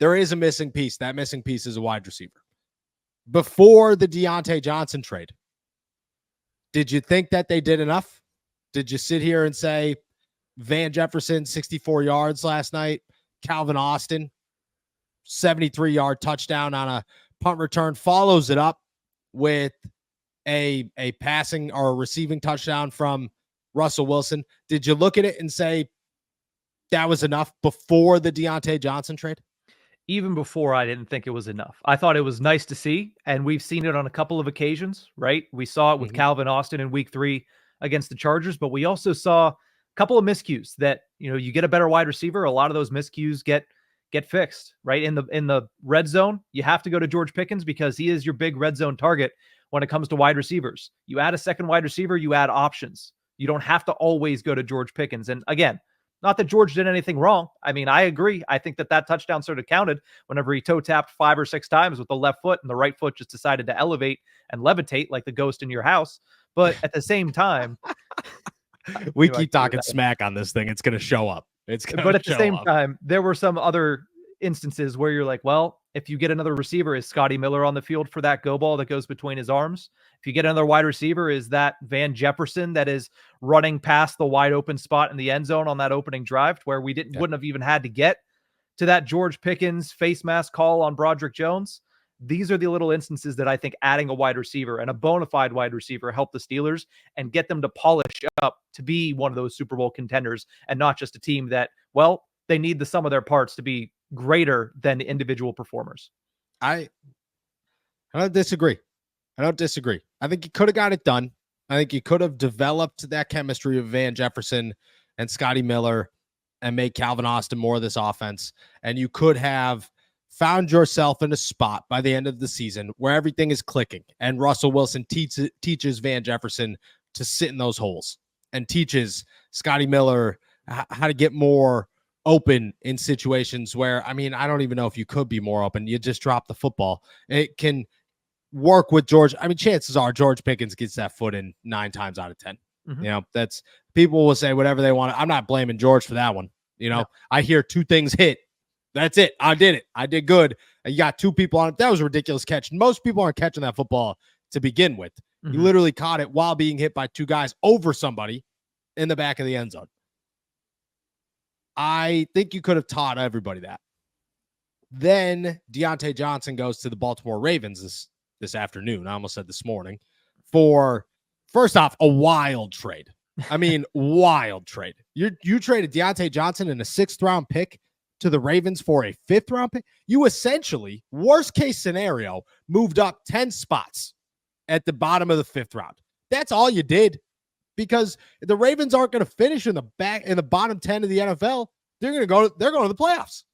there is a missing piece. That missing piece is a wide receiver. Before the Deontay Johnson trade, did you think that they did enough? Did you sit here and say Van Jefferson, 64 yards last night, Calvin Austin, 73-yard touchdown on a punt return, follows it up with a passing or a receiving touchdown from Russell Wilson? Did you look at it and say that was enough before the Deontay Johnson trade? Even before, I didn't think it was enough. I thought it was nice to see, and we've seen it on a couple of occasions, right? We saw it with Calvin Austin in week 3 against the Chargers, but we also saw a couple of miscues that, you get a better wide receiver. A lot of those miscues get fixed, right? In the red zone, you have to go to George Pickens because he is your big red zone target when it comes to wide receivers. You add a second wide receiver, you add options. You don't have to always go to George Pickens. And again, not that George did anything wrong. I mean, I agree. I think that touchdown sort of counted whenever he toe tapped 5 or 6 times with the left foot and the right foot just decided to elevate and levitate like the ghost in your house. But at the same time, we keep talking smack on this thing. It's going to show up. But at the same time, there were some other instances where you're like, well, if you get another receiver, is Scotty Miller on the field for that go ball that goes between his arms? If you get another wide receiver, is that Van Jefferson that is running past the wide open spot in the end zone on that opening drive where we wouldn't have even had to get to that George Pickens face mask call on Broderick Jones? These are the little instances that I think adding a wide receiver and a bona fide wide receiver help the Steelers and get them to polish up to be one of those Super Bowl contenders and not just a team that, well, they need the sum of their parts to be greater than the individual performers. I don't disagree. I think you could have got it done. I think you could have developed that chemistry of Van Jefferson and Scotty Miller and made Calvin Austin more of this offense. And you could have found yourself in a spot by the end of the season where everything is clicking and Russell Wilson teaches Van Jefferson to sit in those holes and teaches Scotty Miller how to get more open in situations where, I mean, I don't even know if you could be more open. You just drop the football. It can work with George. I mean, chances are George Pickens gets that foot in 9 times out of 10. That's, people will say whatever they want. I'm not blaming George for that one. I hear 2 things hit. That's it. I did it. I did good. You got 2 people on it. That was a ridiculous catch. Most people aren't catching that football to begin with. You literally caught it while being hit by 2 guys over somebody in the back of the end zone. I think you could have taught everybody that. Then Deontay Johnson goes to the Baltimore Ravens this afternoon. I almost said this morning for, first off, a wild trade. I mean, wild trade. You traded Deontay Johnson in a 6th round pick to the Ravens for a 5th round pick. You essentially, worst case scenario, moved up 10 spots at the bottom of the 5th round. That's all you did. Because the Ravens aren't going to finish in the bottom 10 of the NFL. They're going to the playoffs.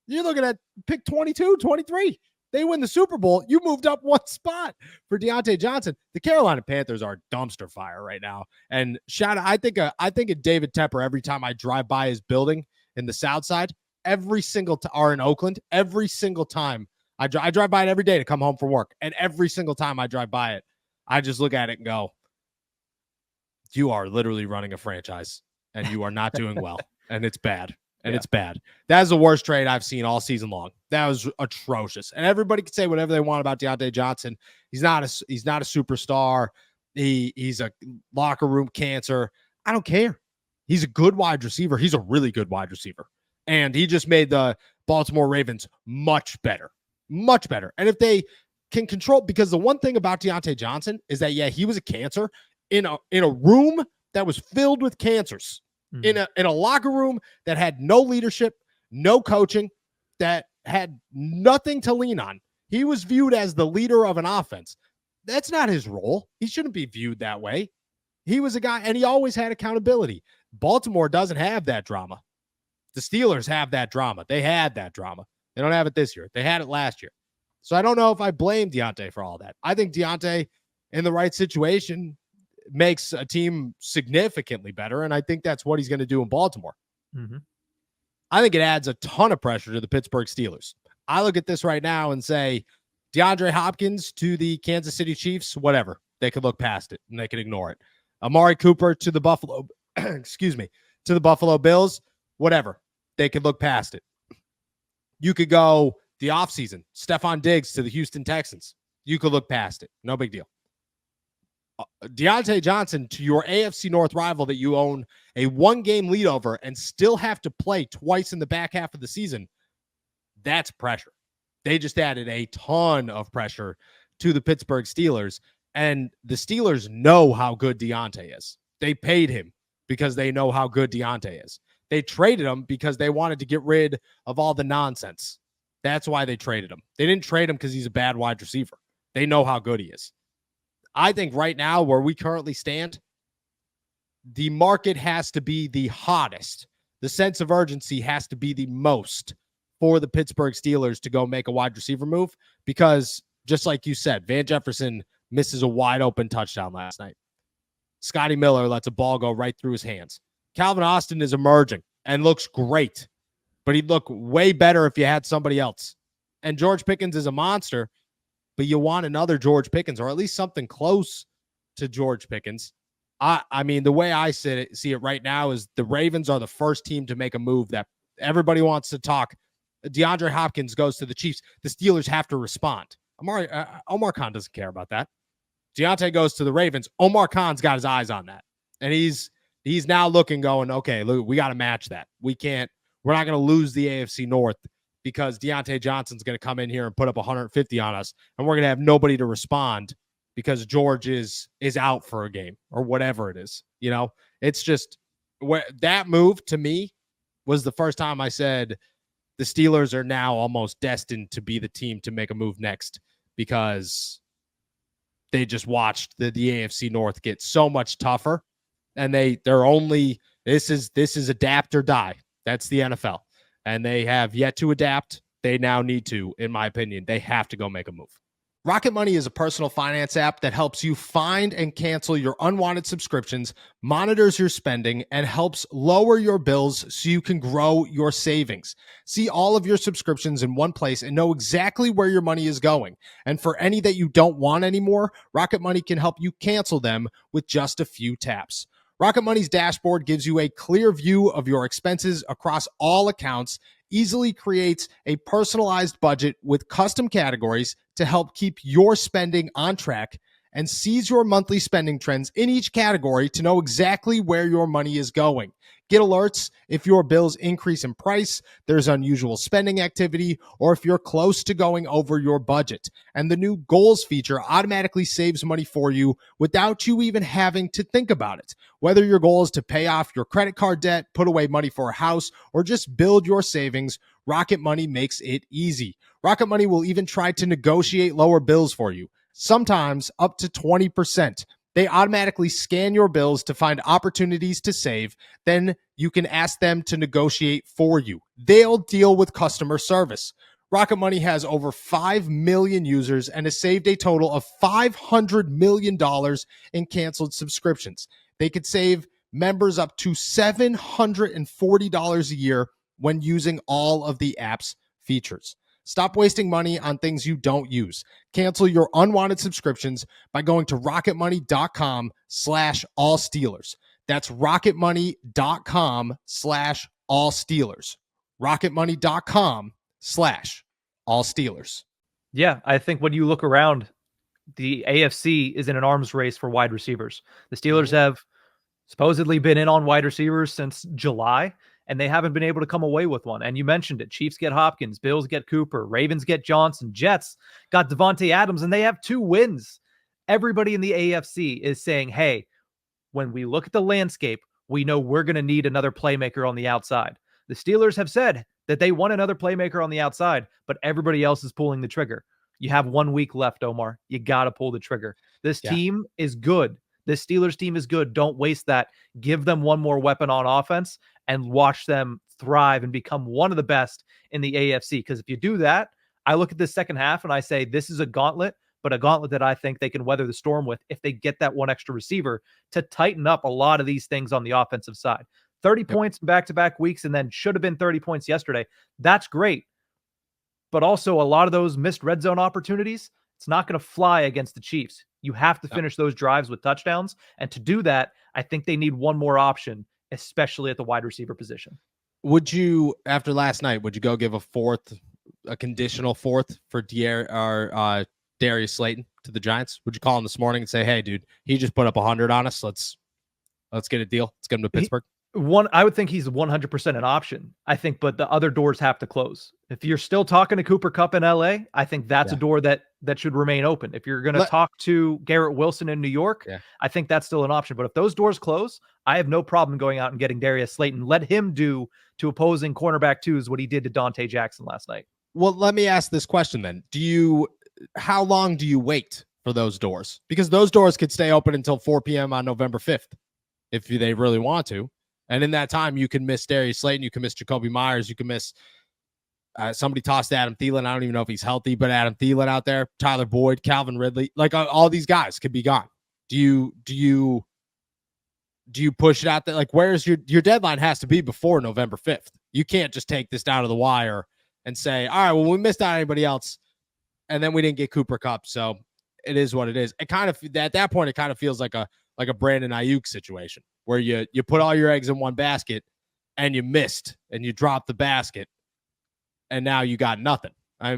You're looking at pick 22, 23. They win the Super Bowl. You moved up 1 spot for Deontay Johnson. The Carolina Panthers are dumpster fire right now. And I think of David Tepper every time I drive by his building in the South Side. Every single time, or in Oakland, every single time I drive by it every day to come home from work. And every single time I drive by it, I just look at it and go, you are literally running a franchise and you are not doing well. And it's bad. It's bad. That is the worst trade I've seen all season long. That was atrocious. And everybody can say whatever they want about Deontay Johnson. He's not a superstar. He's a locker room cancer. I don't care. He's a good wide receiver. He's a really good wide receiver. And he just made the Baltimore Ravens much better. Much better. And if they can control, because the one thing about Deontay Johnson is that, he was a cancer in a room that was filled with cancers, in a locker room that had no leadership, no coaching, that had nothing to lean on. He was viewed as the leader of an offense. That's not his role. He shouldn't be viewed that way. He was a guy, and he always had accountability. Baltimore doesn't have that drama. The Steelers have that drama. They had that drama. They don't have it this year. They had it last year. So I don't know if I blame Deontay for all that. I think Deontay, in the right situation, makes a team significantly better, and I think that's what he's going to do in Baltimore. I think it adds a ton of pressure to the Pittsburgh Steelers. I look at this right now and say, DeAndre Hopkins to the Kansas City Chiefs, whatever. They could look past it, and they could ignore it. Amari Cooper to the Buffalo, to the Buffalo Bills, whatever. They could look past it. You could go the offseason, Stephon Diggs to the Houston Texans. You could look past it. No big deal. Deontay Johnson to your AFC North rival that you own a 1-game lead over and still have to play twice in the back half of the season. That's pressure. They just added a ton of pressure to the Pittsburgh Steelers, and the Steelers know how good Deontay is. They paid him because they know how good Deontay is. They traded him because they wanted to get rid of all the nonsense. That's why they traded him. They didn't trade him because he's a bad wide receiver. They know how good he is. I think right now, where we currently stand, the market has to be the hottest. The sense of urgency has to be the most for the Pittsburgh Steelers to go make a wide receiver move, because just like you said, Van Jefferson misses a wide open touchdown last night. Scotty Miller lets a ball go right through his hands. Calvin Austin is emerging and looks great, but he'd look way better if you had somebody else. And George Pickens is a monster, but you want another George Pickens, or at least something close to George Pickens. I mean, the way I see it right now is the Ravens are the first team to make a move that everybody wants to talk. DeAndre Hopkins goes to the Chiefs. The Steelers have to respond. Omar Khan doesn't care about that. Deontay goes to the Ravens. Omar Khan's got his eyes on that. And he's now looking, going, okay, look, we got to match that. We're not going to lose the AFC North because Deontay Johnson's going to come in here and put up 150 on us, and we're going to have nobody to respond because George is out for a game or whatever it is. You know, it's just that move to me was the first time I said the Steelers are now almost destined to be the team to make a move next, because they just watched the AFC North get so much tougher, and they're only, this is adapt or die. That's the NFL. And they have yet to adapt. They now need to, in my opinion, they have to go make a move. Rocket Money is a personal finance app that helps you find and cancel your unwanted subscriptions, monitors your spending, and helps lower your bills so you can grow your savings. See all of your subscriptions in one place and know exactly where your money is going. And for any that you don't want anymore, Rocket Money can help you cancel them with just a few taps. Rocket Money's dashboard gives you a clear view of your expenses across all accounts, easily creates a personalized budget with custom categories to help keep your spending on track, and sees your monthly spending trends in each category to know exactly where your money is going. Get alerts if your bills increase in price, there's unusual spending activity, or if you're close to going over your budget. And the new goals feature automatically saves money for you without you even having to think about it. Whether your goal is to pay off your credit card debt, put away money for a house, or just build your savings, Rocket Money makes it easy. Rocket Money will even try to negotiate lower bills for you, sometimes up to 20%. They automatically scan your bills to find opportunities to save. Then you can ask them to negotiate for you. They'll deal with customer service. Rocket Money has over 5 million users and has saved a total of $500 million in canceled subscriptions. They could save members up to $740 a year when using all of the app's features. Stop wasting money on things you don't use. Cancel your unwanted subscriptions by going to rocketmoney.com/allsteelers. That's rocketmoney.com/allsteelers. rocketmoney.com/allsteelers. Yeah, I think when you look around, the AFC is in an arms race for wide receivers. The Steelers have supposedly been in on wide receivers since July, and they haven't been able to come away with one. And you mentioned it. Chiefs get Hopkins, Bills get Cooper, Ravens get Johnson, Jets got Devontae Adams, and they have 2 wins. Everybody in the AFC is saying, hey, when we look at the landscape, we know we're going to need another playmaker on the outside. The Steelers have said that they want another playmaker on the outside, but everybody else is pulling the trigger. You have 1 week left, Omar. You got to pull the trigger. This team is good. This Steelers team is good. Don't waste that. Give them one more weapon on offense and watch them thrive and become one of the best in the AFC. Because if you do that, I look at this second half and I say, this is a gauntlet, but a gauntlet that I think they can weather the storm with if they get that one extra receiver to tighten up a lot of these things on the offensive side. 30 points in back-to-back weeks, and then should have been 30 points yesterday. That's great. But also a lot of those missed red zone opportunities, it's not going to fly against the Chiefs. You have to finish those drives with touchdowns. And to do that, I think they need one more option, especially at the wide receiver position. Would you, after last night, would you go give a 4th a conditional fourth for Darius Slayton to the Giants? Would you call him this morning and say, "Hey, dude, he just put up 100 on us. Let's get a deal. Let's get him to Pittsburgh." I would think he's 100% an option. I think, but the other doors have to close. If you're still talking to Cooper Kupp in LA, I think that's a door that should remain open. If you're going to talk to Garrett Wilson in New York, I think that's still an option. But if those doors close, I have no problem going out and getting Darius Slayton. Let him do to opposing cornerback twos what he did to Deontay Jackson last night. Well, let me ask this question then. How long do you wait for those doors? Because those doors could stay open until 4 p.m. on November 5th if they really want to. And in that time, you can miss Darius Slayton. You can miss Jacoby Myers. You can miss somebody tossed Adam Thielen. I don't even know if he's healthy, but Adam Thielen out there, Tyler Boyd, Calvin Ridley, like all these guys could be gone. Do you push it out there? Like, where's your deadline has to be before November 5th. You can't just take this down to the wire and say, all right, well, we missed out on anybody else. And then we didn't get Cooper Kupp. So it is what it is. It kind of, at that point, it kind of feels like a Brandon Ayuk situation where you put all your eggs in one basket and you missed and you dropped the basket and now you got nothing. How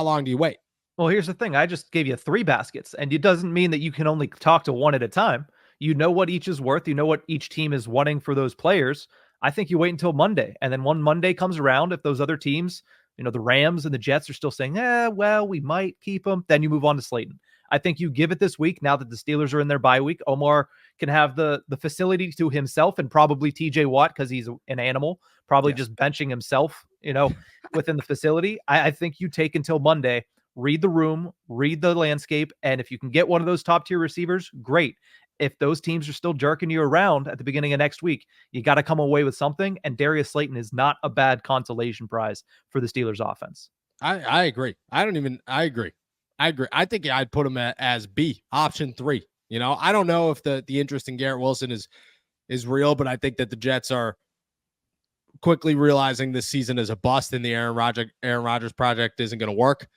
long do you wait? Well, here's the thing. I just gave you 3 baskets, and it doesn't mean that you can only talk to one at a time. You know what each is worth. You know what each team is wanting for those players. I think you wait until Monday. And then when Monday comes around, if those other teams, the Rams and the Jets are still saying, well, we might keep them, then you move on to Slayton. I think you give it this week now that the Steelers are in their bye week. Omar can have the facility to himself and probably TJ Watt because he's an animal, probably just benching himself, within the facility. I think you take until Monday, read the room, read the landscape. And if you can get one of those top tier receivers, great. If those teams are still jerking you around at the beginning of next week, you got to come away with something. And Darius Slayton is not a bad consolation prize for the Steelers offense. I agree. I agree. I think I'd put him as B, option 3. I don't know if the interest in Garrett Wilson is real, but I think that the Jets are quickly realizing this season is a bust and the Aaron Rodgers project isn't going to work.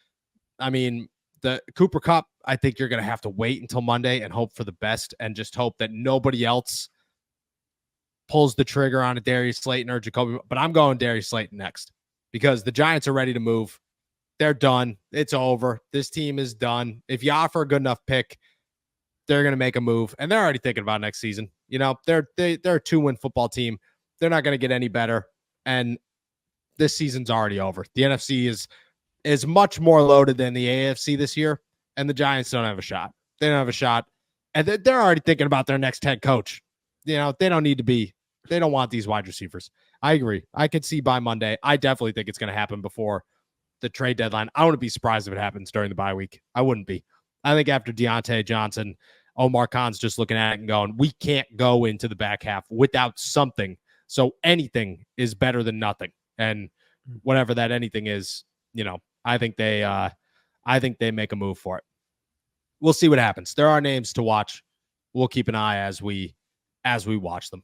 I mean, the Cooper Kupp, I think you're going to have to wait until Monday and hope for the best and just hope that nobody else pulls the trigger on a Darius Slayton or Jacoby. But I'm going Darius Slayton next because the Giants are ready to move. They're done. It's over. This team is done. If you offer a good enough pick, they're going to make a move, and they're already thinking about next season. They're a 2-win football team. They're not going to get any better, and this season's already over. The NFC is much more loaded than the AFC this year, and the Giants don't have a shot. They don't have a shot, and they're already thinking about their next head coach. They don't need to be. They don't want these wide receivers. I agree. I could see by Monday. I definitely think it's going to happen before the trade deadline. I wouldn't be surprised if it happens during the bye week. I wouldn't be. I think after Deontay Johnson, Omar Khan's just looking at it and going, we can't go into the back half without something. So anything is better than nothing. And whatever that anything is, I think they make a move for it. We'll see what happens. There are names to watch. We'll keep an eye as we watch them.